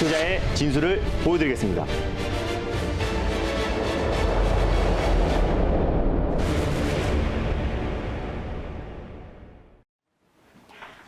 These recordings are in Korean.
투자의 진수를 보여드리겠습니다.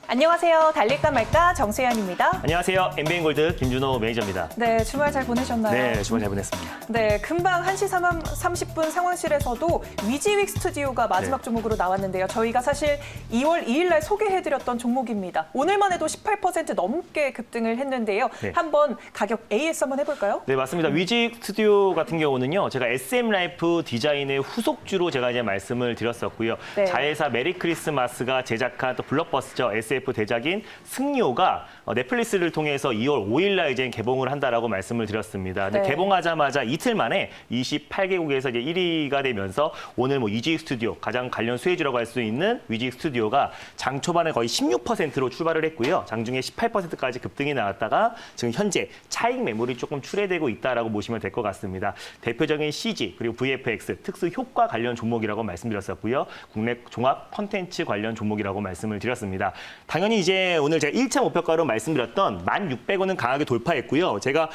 안녕하세요. 달릴까 말까 정세현입니다. 안녕하세요. MBN골드 김준호 매니저입니다. 네, 주말 잘 보내셨나요? 네, 주말 잘 보냈습니다. 네, 금방 1시 30분 상황실에서도 위지윅 스튜디오가 마지막 네. 종목으로 나왔는데요. 저희가 사실 2월 2일 날 소개해드렸던 종목입니다. 오늘만 해도 18% 넘게 급등을 했는데요. 네. 한번 가격 AS 한번 해볼까요? 네, 맞습니다. 위지윅 스튜디오 같은 경우는요, 제가 SM라이프 디자인의 후속주로 제가 이제 말씀을 드렸었고요. 네. 자회사 메리 크리스마스가 제작한 또 블록버스터 SF 대작인 승리호가 넷플릭스를 통해서 2월 5일 날 이제 개봉을 한다라고 말씀을 드렸습니다. 근데 네. 개봉하자마자 이틀 만에 28개국에서 이제 1위가 되면서 오늘 뭐 위지윅 스튜디오 가장 관련 수혜주라고 할 수 있는 위지윅 스튜디오가 장 초반에 거의 16%로 출발을 했고요. 장중에 18%까지 급등이 나왔다가 지금 현재 차익 매물이 조금 출회되고 있다라고 보시면 될 것 같습니다. 대표적인 CG 그리고 VFX 특수 효과 관련 종목이라고 말씀드렸었고요. 국내 종합 콘텐츠 관련 종목이라고 말씀을 드렸습니다. 당연히 이제 오늘 제가 1차 목표가로 말씀드렸던 1,600원은 강하게 돌파했고요. 제가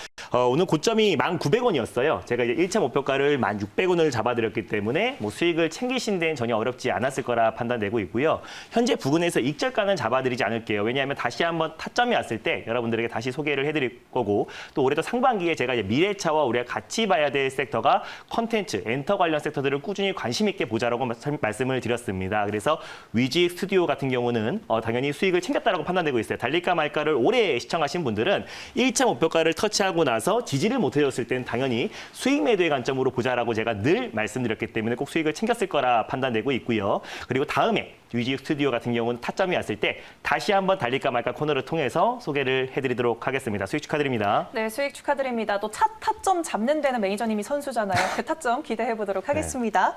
오늘 고점이 1,900원이었어요. 제가 이제 1차 목표가를 1,600원을 잡아드렸기 때문에 뭐 수익을 챙기신 데는 전혀 어렵지 않았을 거라 판단되고 있고요. 현재 부근에서 익절가는 잡아드리지 않을게요. 왜냐하면 다시 한번 타점이 왔을 때 여러분들에게 다시 소개를 해드릴 거고 또 올해도 상반기에 제가 이제 미래차와 우리가 같이 봐야 될 섹터가 콘텐츠, 엔터 관련 섹터들을 꾸준히 관심 있게 보자라고 말씀을 드렸습니다. 그래서 위지윅 스튜디오 같은 경우는 당연히 수익을 챙겼다라고 판단되고 있어요. 달릴까 말까를 오래 시청하신 분들은 1차 목표가를 터치하고 나서 지지를 못 해줬을 때는 당연히 수익 매도의 관점으로 보자라고 제가 늘 말씀드렸기 때문에 꼭 수익을 챙겼을 거라 판단되고 있고요. 그리고 다음에 위지윅 스튜디오 같은 경우는 타점이 왔을 때 다시 한번 달릴까 말까 코너를 통해서 소개를 해드리도록 하겠습니다. 수익 축하드립니다. 네, 수익 축하드립니다. 또 타점 잡는 데는 매니저님이 선수잖아요. 그 타점 기대해 보도록 하겠습니다.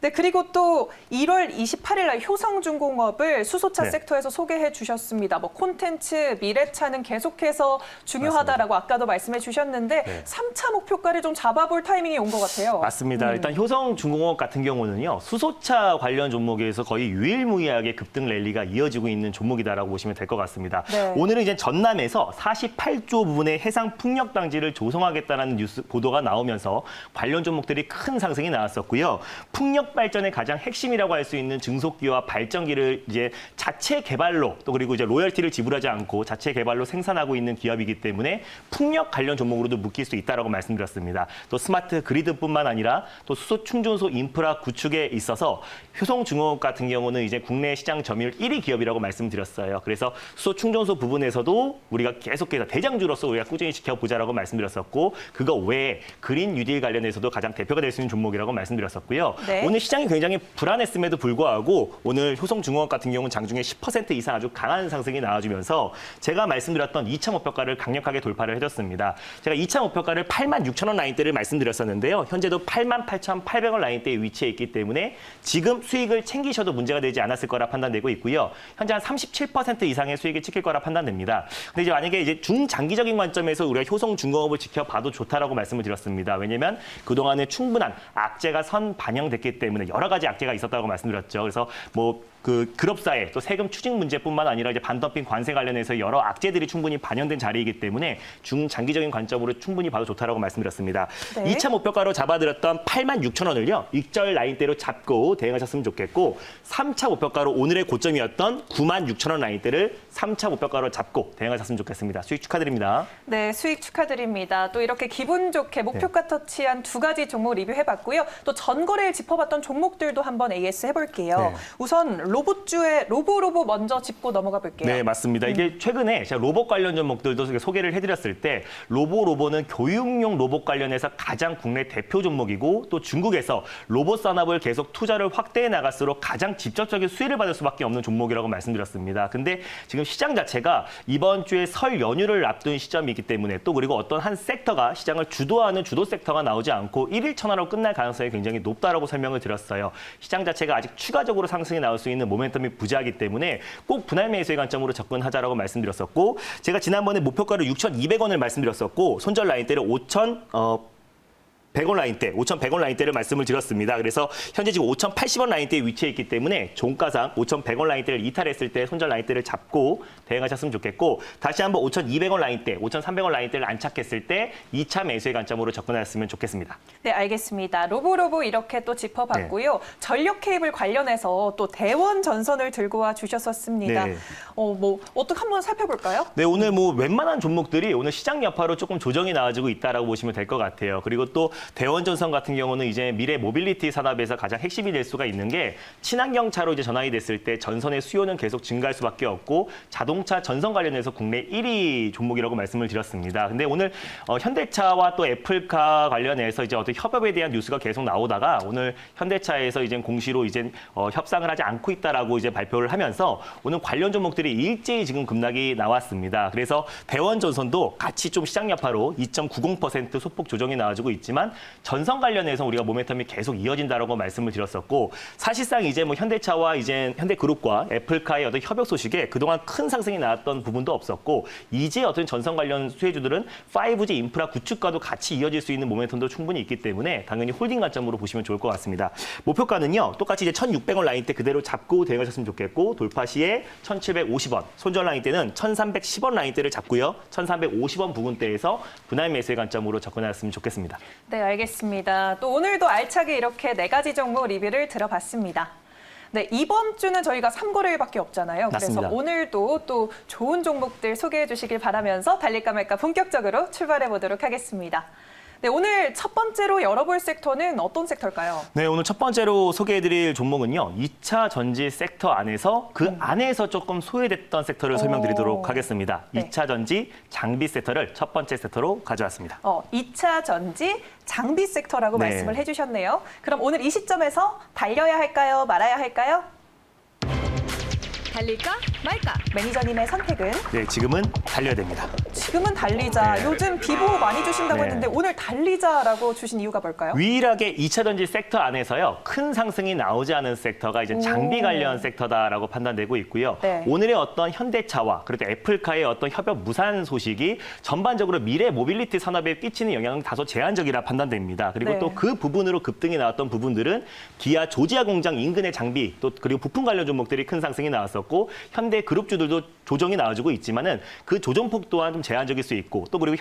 네, 그리고 또 1월 28일 날 효성중공업을 수소차 네. 섹터에서 소개해 주셨습니다. 뭐 콘텐츠, 미래차는 계속해서 중요하다라고 아까도 말씀해 주셨는데 네. 3차 목표가를 좀 잡아볼 타이밍이 온 것 같아요. 맞습니다. 일단 효성중공업 같은 경우는요. 수소차 관련 종목에서 거의 유일무이하게 급등 랠리가 이어지고 있는 종목이다라고 보시면 될 것 같습니다. 네. 오늘은 이제 전남에서 48조 부분의 해상 풍력 당지를 조성하겠다는 뉴스 보도가 나오면서 관련 종목들이 큰 상승이 나왔었고요. 풍력 발전의 가장 핵심이라고 할 수 있는 증속기와 발전기를 이제 자체 개발로 또 그리고 이제 로열티를 지불하지 않고 자체 개발로 생산하고 있는 기업이기 때문에 풍력 관련 종목으로도 묶일 수 있다라고 말씀드렸습니다. 또 스마트 그리드뿐만 아니라 또 수소 충전소 인프라 구축에 있어서 효성중공업 같은 경우는 이제 국내 시장 점유율 1위 기업이라고 말씀드렸어요. 그래서 수소 충전소 부분에서도 우리가 계속해서 대장주로서 우리가 꾸준히 지켜보자라고 말씀드렸었고 그거 외에 그린 뉴딜 관련해서도 가장 대표가 될 수 있는 종목이라고 말씀드렸었고요. 네. 오늘 시장이 굉장히 불안했음에도 불구하고 오늘 효성중공업 같은 경우는 장중에 10% 이상 아주 강한 상승이 나와주면서 제가 말씀드렸던 2차 목표가를 강력하게 돌파를 해줬습니다. 제가 2차 목표가를 86,000원 라인대를 말씀드렸었는데요. 현재도 88,800원 라인대에 위치해 있기 때문에 지금 수익을 챙기셔도 문제가 되지 않았을 거라 판단되고 있고요. 현재 한 37% 이상의 수익을 지킬 거라 판단됩니다. 근데 이제 만약에 이제 중장기적인 관점에서 우리가 효성중공업을 지켜봐도 좋다라고 말씀을 드렸습니다. 왜냐면 그동안에 충분한 악재가 선 반영됐기 때문에 여러 가지 악재가 있었다고 말씀드렸죠. 그래서 뭐 그 그룹사의 또 세금 추징 문제뿐만 아니라 이제 반덤핑 관세 관련해서 여러 악재들이 충분히 반영된 자리이기 때문에 중장기적인 관점으로 충분히 봐도 좋다라고 말씀드렸습니다. 네. 2차 목표가로 잡아드렸던 86,000원을요. 익절 라인대로 잡고 대응하셨으면 좋겠고 3차 목표가로 오늘의 고점이었던 96,000원 라인대를 3차 목표가로 잡고 대응하셨으면 좋겠습니다. 수익 축하드립니다. 네, 수익 축하드립니다. 또 이렇게 기분 좋게 목표가 터치한 두 가지 종목 리뷰해봤고요. 또 전거래일 짚어봤던 종목들도 한번 AS 해볼게요. 네. 우선 로봇주의 로보 먼저 짚고 넘어가 볼게요. 네, 맞습니다. 이게 최근에 제가 로봇 관련 종목들도 소개를 해드렸을 때 로보는 교육용 로봇 관련해서 가장 국내 대표 종목이고 또 중국에서 로봇 산업을 계속 투자를 확대해 나갈수록 가장 직접적인 수혜를 받을 수밖에 없는 종목이라고 말씀드렸습니다. 근데 지금 시장 자체가 이번 주에 설 연휴를 앞둔 시점이기 때문에 또 그리고 어떤 한 섹터가 시장을 주도하는 주도 섹터가 나오지 않고 1일 천하로 끝날 가능성이 굉장히 높다라고 설명을 드렸어요. 시장 자체가 아직 추가적으로 상승이 나올 수 있는 모멘텀이 부재하기 때문에 꼭 분할 매수의 관점으로 접근하자라고 말씀드렸었고 제가 지난번에 목표가를 6,200원을 말씀드렸었고 손절 라인대를 5,100원 라인대, 5,100원 라인대를 말씀을 드렸습니다. 그래서 현재 지금 5,080원 라인대에 위치해 있기 때문에 종가상 5,100원 라인대를 이탈했을 때 손절 라인대를 잡고 대응하셨으면 좋겠고 다시 한번 5,200원 라인대, 5,300원 라인대를 안착했을 때 2차 매수의 관점으로 접근하셨으면 좋겠습니다. 네, 알겠습니다. 로보로보 이렇게 또 짚어봤고요. 전력 케이블 관련해서 또 대원 전선을 들고 와 주셨었습니다. 네. 어떻게 한번 살펴볼까요? 네, 오늘 뭐 웬만한 종목들이 오늘 시장 여파로 조금 조정이 나와지고 있다라고 보시면 될 것 같아요. 그리고 또 대원전선 같은 경우는 이제 미래 모빌리티 산업에서 가장 핵심이 될 수가 있는 게 친환경차로 이제 전환이 됐을 때 전선의 수요는 계속 증가할 수밖에 없고 자동차 전선 관련해서 국내 1위 종목이라고 말씀을 드렸습니다. 근데 오늘 현대차와 또 애플카 관련해서 이제 어떤 협업에 대한 뉴스가 계속 나오다가 오늘 현대차에서 이제 공시로 이제 협상을 하지 않고 있다라고 이제 발표를 하면서 오늘 관련 종목들이 일제히 지금 급락이 나왔습니다. 그래서 대원전선도 같이 좀 시장 여파로 2.90% 소폭 조정이 나와주고 있지만 전선 관련해서 우리가 모멘텀이 계속 이어진다라고 말씀을 드렸었고 사실상 이제 뭐 현대차와 이제 현대그룹과 애플카의 어떤 협력 소식에 그동안 큰 상승이 나왔던 부분도 없었고 이제 어떤 전선 관련 수혜주들은 5G 인프라 구축과도 같이 이어질 수 있는 모멘텀도 충분히 있기 때문에 당연히 홀딩 관점으로 보시면 좋을 것 같습니다. 목표가는요. 똑같이 이제 1,600원 라인대 그대로 잡고 대응하셨으면 좋겠고 돌파 시에 1,750원, 손절 라인대는 1,310원 라인대를 잡고요. 1,350원 부근대에서 분할 매수의 관점으로 접근하셨으면 좋겠습니다. 네, 알겠습니다. 또 오늘도 알차게 이렇게 4가지 종목 리뷰를 들어봤습니다. 네, 이번 주는 저희가 3거래일밖에 없잖아요. 맞습니다. 그래서 오늘도 또 좋은 종목들 소개해 주시길 바라면서 달릴까 말까 본격적으로 출발해 보도록 하겠습니다. 네, 오늘 첫 번째로 열어볼 섹터는 어떤 섹터일까요? 네, 오늘 첫 번째로 소개해드릴 종목은요. 2차 전지 섹터 안에서 그 안에서 조금 소외됐던 섹터를 설명드리도록 하겠습니다. 네. 2차 전지 장비 섹터를 첫 번째 섹터로 가져왔습니다. 2차 전지 장비 섹터라고 네. 말씀을 해주셨네요. 그럼 오늘 이 시점에서 달려야 할까요? 말아야 할까요? 달릴까 말까? 매니저님의 선택은? 네, 지금은 달려야 됩니다. 지금은 달리자. 네. 요즘 비보 많이 주신다고 네. 했는데 오늘 달리자라고 주신 이유가 뭘까요? 유일하게 2차 전지 섹터 안에서요. 큰 상승이 나오지 않은 섹터가 이제 장비 오. 관련 섹터다라고 판단되고 있고요. 네. 오늘의 어떤 현대차와 그리고 애플카의 어떤 협업 무산 소식이 전반적으로 미래 모빌리티 산업에 끼치는 영향은 다소 제한적이라 판단됩니다. 그리고 네. 또 그 부분으로 급등이 나왔던 부분들은 기아 조지아 공장 인근의 장비 또 그리고 부품 관련 종목들이 큰 상승이 나왔었고 현대 그룹주들도 조정이 나와주고 있지만은 그 조정폭 또한 좀 제한적일 수 있고 또 그리고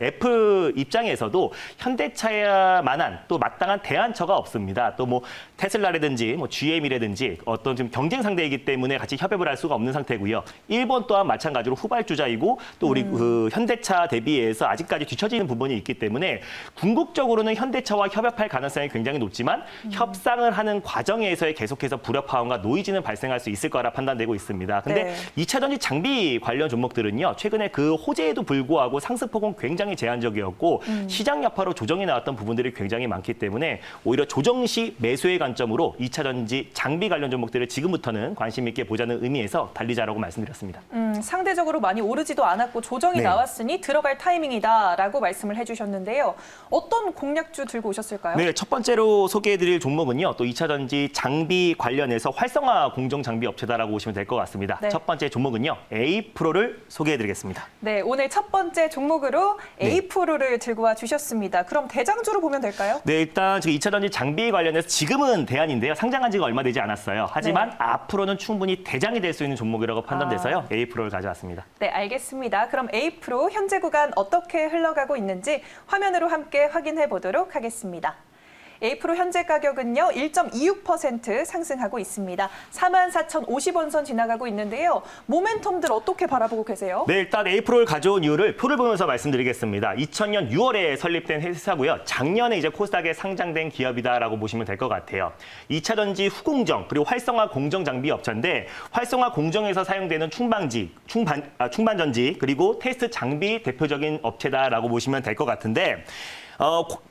애플 입장에서도 현대차야만한 또 마땅한 대안처가 없습니다. 또 뭐 테슬라라든지 뭐 GM이라든지 어떤 좀 경쟁 상대이기 때문에 같이 협업을 할 수가 없는 상태고요. 일본 또한 마찬가지로 후발주자이고 또 우리 그 현대차 대비해서 아직까지 뒤처지는 부분이 있기 때문에 궁극적으로는 현대차와 협업할 가능성이 굉장히 높지만 협상을 하는 과정에서의 계속해서 불협화음과 노이즈는 발생할 수 있을 거라 판단되고 있습니다. 근데 네. 2차 전지 장비 관련 종목들은요. 최근에 그 호재에도 불구하고 상승폭은 굉장히 제한적이었고 시장 여파로 조정이 나왔던 부분들이 굉장히 많기 때문에 오히려 조정 시 매수의 관점으로 2차 전지 장비 관련 종목들을 지금부터는 관심 있게 보자는 의미에서 달리자라고 말씀드렸습니다. 상대적으로 많이 오르지도 않았고 조정이 네. 나왔으니 들어갈 타이밍이다라고 말씀을 해주셨는데요. 어떤 공략주 들고 오셨을까요? 네, 첫 번째로 소개해드릴 종목은요. 또 2차 전지 장비 관련해서 활성화 공정 장비 업체다라고 보시면 될 것 같습니다. 네. 첫 번째 종목은요. A-프로를 소개해드리겠습니다. 네, 오늘 첫 번째 종목으로 네. A-프로를 들고 와 주셨습니다. 그럼 대장주로 보면 될까요? 네, 일단 지금 2차 전지 장비 관련해서 지금은 대안인데요. 상장한 지가 얼마 되지 않았어요. 하지만 네. 앞으로는 충분히 대장이 될 수 있는 종목이라고 판단돼서요. A-프로를 가져왔습니다. 네, 알겠습니다. 그럼 A-프로 현재 구간 어떻게 흘러가고 있는지 화면으로 함께 확인해 보도록 하겠습니다. A-프로 현재 가격은요 1.26% 상승하고 있습니다. 44,050원 선 지나가고 있는데요. 모멘텀들 어떻게 바라보고 계세요? 네, 일단 A-프로를 가져온 이유를 표를 보면서 말씀드리겠습니다. 2000년 6월에 설립된 회사고요. 작년에 이제 코스닥에 상장된 기업이다라고 보시면 될 것 같아요. 2차 전지 후공정 그리고 활성화 공정 장비 업체인데 활성화 공정에서 사용되는 충반전지 그리고 테스트 장비 대표적인 업체다라고 보시면 될 것 같은데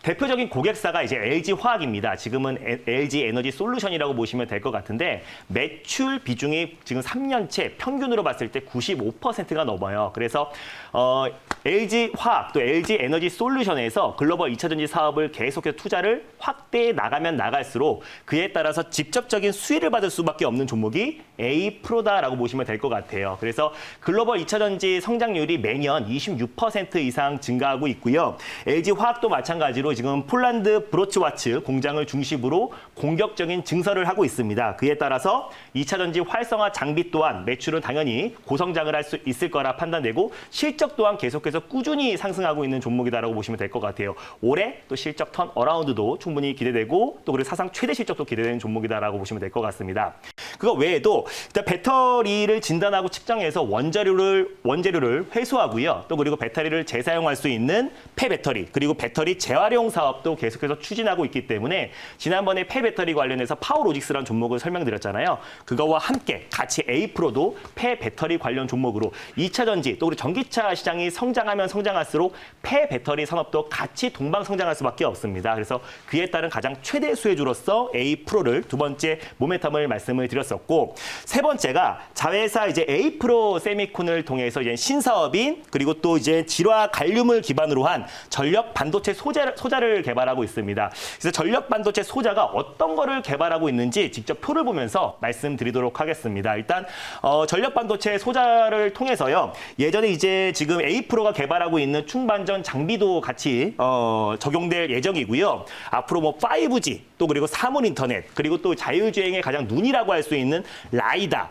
대표적인 고객사가 이제 LG화학입니다. 지금은 LG 에너지 솔루션이라고 보시면 될 것 같은데 매출 비중이 지금 3년째 평균으로 봤을 때 95%가 넘어요. 그래서 LG화학 또 LG 에너지 솔루션에서 글로벌 2차 전지 사업을 계속해서 투자를 확대해 나가면 나갈수록 그에 따라서 직접적인 수혜를 받을 수밖에 없는 종목이 A-프로다라고 보시면 될 것 같아요. 그래서 글로벌 2차 전지 성장률이 매년 26% 이상 증가하고 있고요. LG화학도 마찬가지로 지금 폴란드 브로츠와츠 공장을 중심으로 공격적인 증설을 하고 있습니다. 그에 따라서 2차 전지 활성화 장비 또한 매출은 당연히 고성장을 할 수 있을 거라 판단되고 실적 또한 계속해서 꾸준히 상승하고 있는 종목이다라고 보시면 될 것 같아요. 올해 또 실적 턴 어라운드도 충분히 기대되고 또 그리고 사상 최대 실적도 기대되는 종목이다라고 보시면 될 것 같습니다. 그거 외에도 일단 배터리를 진단하고 측정해서 원재료를 회수하고요. 또 그리고 배터리를 재사용할 수 있는 폐배터리 그리고 배터리 재활용 사업도 계속해서 추진하고 있기 때문에 지난번에 폐배터리 관련해서 파워로직스라는 종목을 설명드렸잖아요. 그거와 함께 같이 A프로도 폐배터리 관련 종목으로 2차 전지 또 그리고 전기차 시장이 성장하면 성장할수록 폐배터리 산업도 같이 동방 성장할 수밖에 없습니다. 그래서 그에 따른 가장 최대 수혜주로서 A프로를 두 번째 모멘텀을 말씀을 드렸었고 세 번째가 자회사 이제 A프로 세미콘을 통해서 이제 신사업인 그리고 또 이제 질화 갈륨을 기반으로 한 전력 반도체 소자를 개발하고 있습니다. 그래서 전력 반도체 소자가 어떤 거를 개발하고 있는지 직접 표를 보면서 말씀드리도록 하겠습니다. 일단 전력 반도체 소자를 통해서요. 예전에 이제 지금 A프로가 개발하고 있는 충반전 장비도 같이 적용될 예정이고요. 앞으로 뭐 5G 또 그리고 사물 인터넷 그리고 또 자율주행의 가장 눈이라고 할 수 있는 라이다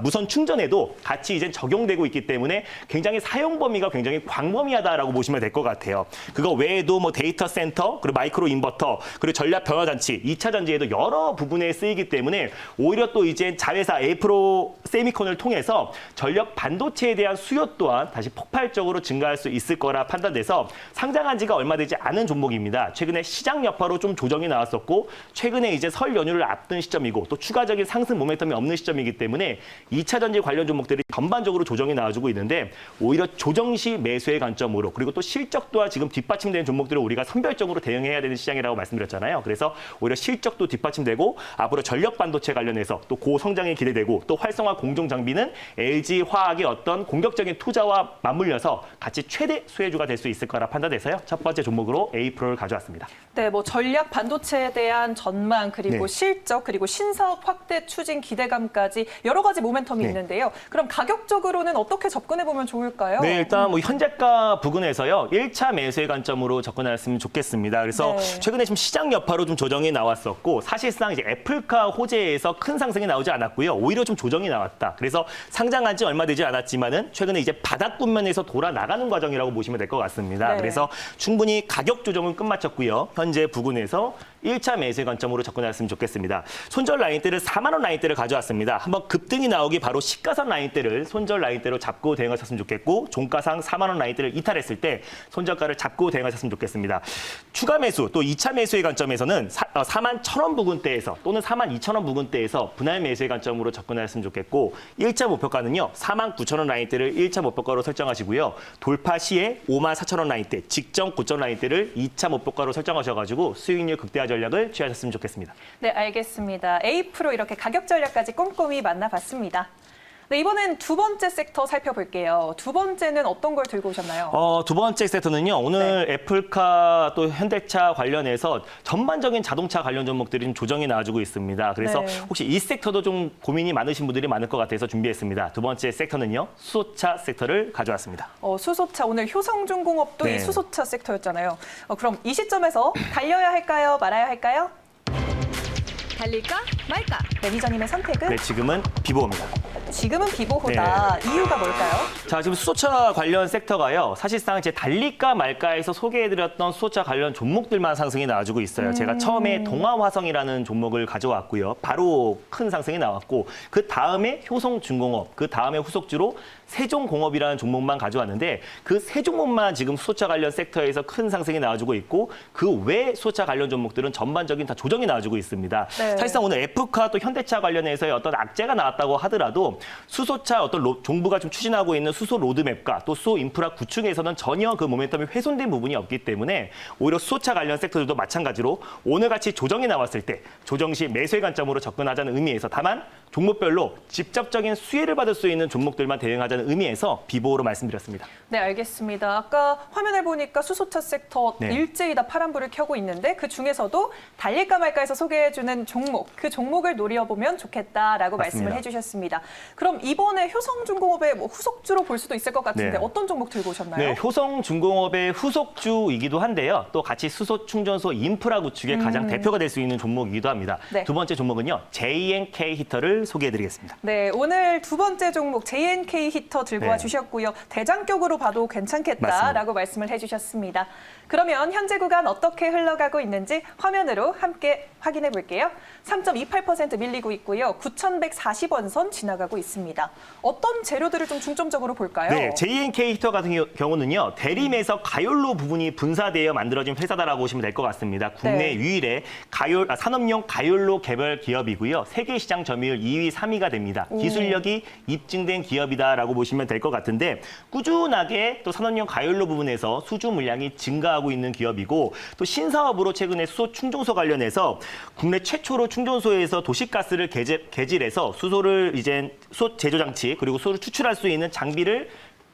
무선 충전에도 같이 이제 적용되고 있기 때문에 굉장히 사용 범위가 굉장히 광범위하다라고 보시면 될 것 같아요. 그거 외에도 뭐 데이터 센터 그리고 마이크로 인버터 그리고 전략 변화 장치 2차 전지에도 여러 부분에 쓰이기 때문에 오히려 또 이제 자회사 A프로 세미콘을 통해서 전력 반도체에 대한 수요 또한 다시 폭발적으로 증가할 수 있을 거라 판단돼서 상장한 지가 얼마 되지 않은 종목입니다. 최근에 시장 여파로 좀 조정이 나왔었고 최근에 이제 설 연휴를 앞둔 시점이고 또 추가적인 상승 모멘텀이 없는 시점이기 때문에 2차 전지 관련 종목들이 전반적으로 조정이 나와주고 있는데 오히려 조정 시 매수의 관점으로 그리고 또 실적 또한 지금 뒷받침되는 종목들을 우리가 선별적으로 대응해야 되는 시장이라고 말씀드렸잖아요. 그래서 오히려 실적도 뒷받침되고 앞으로 전력 반도체 관련해서 또 고성장이 기대되고 또 활성화 공정 장비는 LG 화학의 어떤 공격적인 투자와 맞물려서 같이 최대 수혜주가 될 수 있을 거라 판단돼서요. 첫 번째 종목으로 A프로를 가져왔습니다. 네, 뭐 전략 반도체에 대한 전망 그리고 네. 실적 그리고 신사업 확대 추진 기대감까지 여러 가지 모멘텀이 네. 있는데요. 그럼 가격적으로는 어떻게 접근해 보면 좋을까요? 네, 일단 뭐 현재가 부근에서요. 1차 매수의 관점으로 접근했으면 좋겠습니다. 그래서 네. 최근에 지금 시장 여파로 좀 조정이 나왔었고 사실상 이제 애플카 호재에서 큰 상승이 나오지 않았고요. 오히려 좀 조정이 나왔다. 그래서 상장한 지 얼마 되지 않았지만은 최근에 이제 바닥 국면에서 돌아 나가는 과정이라고 보시면 될 것 같습니다. 네. 그래서 충분히 가격 조정은 끝마쳤고요. 현재 부근에서 1차 매수의 관점으로 접근했으면 좋겠습니다. 손절 라인대를 4만 원 라인대를 가져왔습니다. 한번 급등이 나오기 바로 시가선 라인대를 손절 라인대로 잡고 대응하셨으면 좋겠고 종가상 4만 원 라인대를 이탈했을 때 손절가를 잡고 대응하셨으면 좋겠습니다. 추가 매수 또 2차 매수의 관점에서는 4만 1,000원 부근대에서 또는 4만 2,000원 부근대에서 분할 매수의 관점으로 접근하셨으면 좋겠고 1차 목표가는요. 4만 9,000원 라인대를 1차 목표가로 설정하시고요. 돌파 시에 5만 4,000원 라인대 직전 고점 라인대를 2차 목표가로 설정하셔가지고 수익률 극대화 전략을 취하셨으면 좋겠습니다. 네, 알겠습니다. A프로 이렇게 가격 전략까지 꼼꼼히 만나봤습니다. 네, 이번엔 두 번째 섹터 살펴볼게요. 두 번째는 어떤 걸 들고 오셨나요? 두 번째 섹터는요. 오늘 애플카 또 현대차 관련해서 전반적인 자동차 관련 종목들이 좀 조정이 나와주고 있습니다. 그래서 네. 혹시 이 섹터도 좀 고민이 많으신 분들이 많을 것 같아서 준비했습니다. 두 번째 섹터는요. 수소차 섹터를 가져왔습니다. 수소차, 오늘 효성중공업도 네. 이 수소차 섹터였잖아요. 그럼 이 시점에서 달려야 할까요? 말아야 할까요? 달릴까 말까? 매니저님의 선택은? 네, 지금은 비보입니다. 지금은 비보호다. 이유가 뭘까요? 자, 지금 수소차 관련 섹터가요. 사실상 제 달릴까 말까에서 소개해드렸던 수소차 관련 종목들만 상승이 나와주고 있어요. 제가 처음에 동아화성이라는 종목을 가져왔고요. 바로 큰 상승이 나왔고 그 다음에 효성중공업, 그 다음에 후속주로 세종공업이라는 종목만 가져왔는데 그 세 종목만 지금 수소차 관련 섹터에서 큰 상승이 나와주고 있고 그 외 수소차 관련 종목들은 전반적인 다 조정이 나와주고 있습니다. 네. 사실상 오늘 애프카 또 현대차 관련해서의 어떤 악재가 나왔다고 하더라도 수소차 어떤 정부가 좀 추진하고 있는 수소 로드맵과 또 수소 인프라 구축에서는 전혀 그 모멘텀이 훼손된 부분이 없기 때문에 오히려 수소차 관련 섹터들도 마찬가지로 오늘같이 조정이 나왔을 때 조정 시 매수의 관점으로 접근하자는 의미에서 다만 종목별로 직접적인 수혜를 받을 수 있는 종목들만 대응하자는 의미에서 비보호로 말씀드렸습니다. 네, 알겠습니다. 아까 화면을 보니까 수소차 섹터 네. 일제히 다 파란불을 켜고 있는데 그 중에서도 달릴까 말까에서 소개해주는 종목, 그 종목을 노려보면 좋겠다라고 맞습니다. 말씀을 해주셨습니다. 그럼 이번에 효성중공업의 뭐 후속주로 볼 수도 있을 것 같은데 네. 어떤 종목 들고 오셨나요? 네, 효성중공업의 후속주이기도 한데요. 또 같이 수소 충전소 인프라 구축의 가장 대표가 될 수 있는 종목이기도 합니다. 네. 두 번째 종목은요, JNK 히터를 소개해드리겠습니다. 네, 오늘 두 번째 종목 JNK 히터 들고 네. 와주셨고요. 대장격으로 봐도 괜찮겠다라고 말씀을 해주셨습니다. 그러면 현재 구간 어떻게 흘러가고 있는지 화면으로 함께 확인해 볼게요. 3.28% 밀리고 있고요. 9,140원 선 지나가고 있습니다. 어떤 재료들을 좀 중점적으로 볼까요? 네, JNK 히터 같은 경우는요, 대림에서 가열로 부분이 분사되어 만들어진 회사다라고 보시면 될 것 같습니다. 국내 네. 유일의 산업용 가열로 개발 기업이고요. 세계 시장 점유율 2위, 3위가 됩니다. 기술력이 입증된 기업이다라고 보시면 될 것 같은데 꾸준하게 또 산업용 가열로 부분에서 수주 물량이 증가하고 있는 기업이고 또 신사업으로 최근에 수소 충전소 관련해서 국내 최초로 충전소에서 도시가스를 개질해서 수소를 이제 수소 제조 장치 그리고 수소를 추출할 수 있는 장비를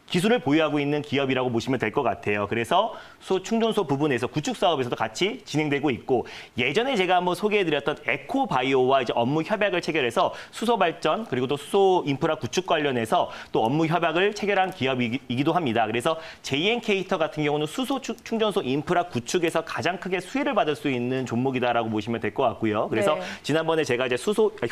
기술을 보유하고 있는 기업이라고 보시면 될 것 같아요. 그래서 수소 충전소 부분에서 구축 사업에서도 같이 진행되고 있고 예전에 제가 한번 소개해드렸던 에코바이오와 이제 업무 협약을 체결해서 수소 발전 그리고 또 수소 인프라 구축 관련해서 또 업무 협약을 체결한 기업이기도 합니다. 그래서 JNK 히터 같은 경우는 수소 충전소 인프라 구축에서 가장 크게 수혜를 받을 수 있는 종목이다라고 보시면 될 것 같고요. 그래서 네. 지난번에 제가 이제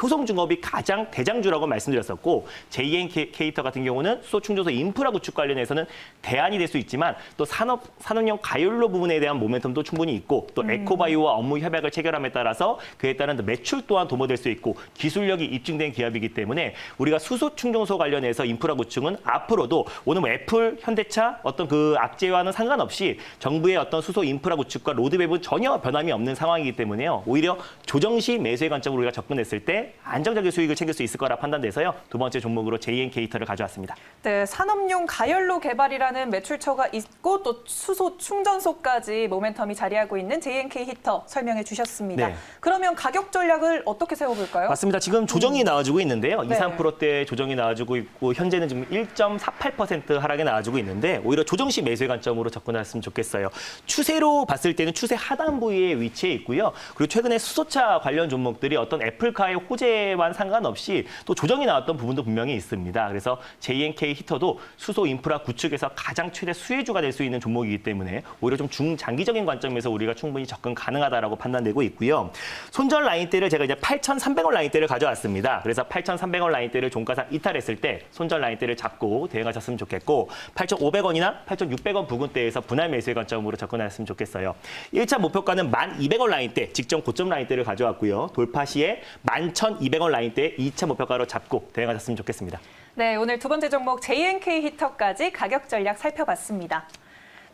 효성중업이 가장 대장주라고 말씀드렸었고 JNK 히터 같은 경우는 수소 충전소 인프라 구축 관련해서는 대안이 될 수 있지만 또 산업용 가열로 부분에 대한 모멘텀도 충분히 있고 또 에코바이오와 업무 협약을 체결함에 따라서 그에 따른 매출 또한 도모될 수 있고 기술력이 입증된 기업이기 때문에 우리가 수소 충전소 관련해서 인프라 구축은 앞으로도 오늘 뭐 애플, 현대차 어떤 그 악재와는 상관없이 정부의 어떤 수소 인프라 구축과 로드맵은 전혀 변함이 없는 상황이기 때문에요. 오히려 조정시 매수의 관점으로 우리가 접근했을 때 안정적인 수익을 챙길 수 있을 거라 판단돼서요. 두 번째 종목으로 JNK 히터를 가져왔습니다. 네, 산업용 가열로 개발이라는 매출처가 있고 또 수소 충전소까지 모멘텀이 자리하고 있는 JNK 히터 설명해 주셨습니다. 네. 그러면 가격 전략을 어떻게 세워볼까요? 맞습니다. 지금 조정이 나와주고 있는데요. 네. 2, 3%대 조정이 나와주고 있고 현재는 지금 1.48% 하락이 나와주고 있는데 오히려 조정시 매수의 관점으로 접근했으면 좋겠어요. 추세로 봤을 때는 추세 하단 부위에 위치해 있고요. 그리고 최근에 수소차 관련 종목들이 어떤 애플카의 호재와는 상관없이 또 조정이 나왔던 부분도 분명히 있습니다. 그래서 JNK 히터도 수소 인프라 구축에서 가장 최대 수혜주가 될 수 있는 종목이기 때문에 오히려 좀 중장기적인 관점에서 우리가 충분히 접근 가능하다라고 판단되고 있고요. 손절 라인대를 제가 이제 8,300원 라인대를 가져왔습니다. 그래서 8,300원 라인대를 종가상 이탈했을 때 손절 라인대를 잡고 대응하셨으면 좋겠고 8,500원이나 8,600원 부근대에서 분할 매수의 관점으로 접근하셨으면 좋겠어요. 1차 목표가는 1,200원 라인대, 직전 고점 라인대를 가져왔고요. 돌파 시에 11,200원 라인대 2차 목표가로 잡고 대응하셨으면 좋겠습니다. 네, 오늘 두 번째 종목 JNK 히터까지 가격 전략 살펴봤습니다.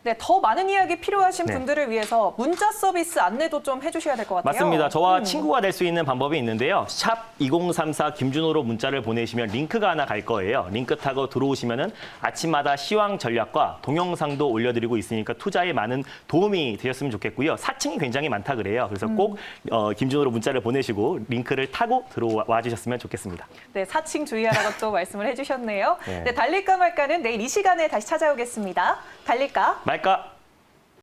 네, 더 많은 이야기 필요하신 네. 분들을 위해서 문자 서비스 안내도 좀 해주셔야 될 것 같아요. 맞습니다. 저와 친구가 될 수 있는 방법이 있는데요. 샵 2034 김준호로 문자를 보내시면 링크가 하나 갈 거예요. 링크 타고 들어오시면은 아침마다 시황 전략과 동영상도 올려드리고 있으니까 투자에 많은 도움이 되셨으면 좋겠고요. 사칭이 굉장히 많다 그래요. 그래서 꼭 김준호로 문자를 보내시고 링크를 타고 들어와 주셨으면 좋겠습니다. 네, 사칭 주의하라고 또 말씀을 해주셨네요. 네. 네, 달릴까 말까는 내일 이 시간에 다시 찾아오겠습니다. 달릴까? 말까?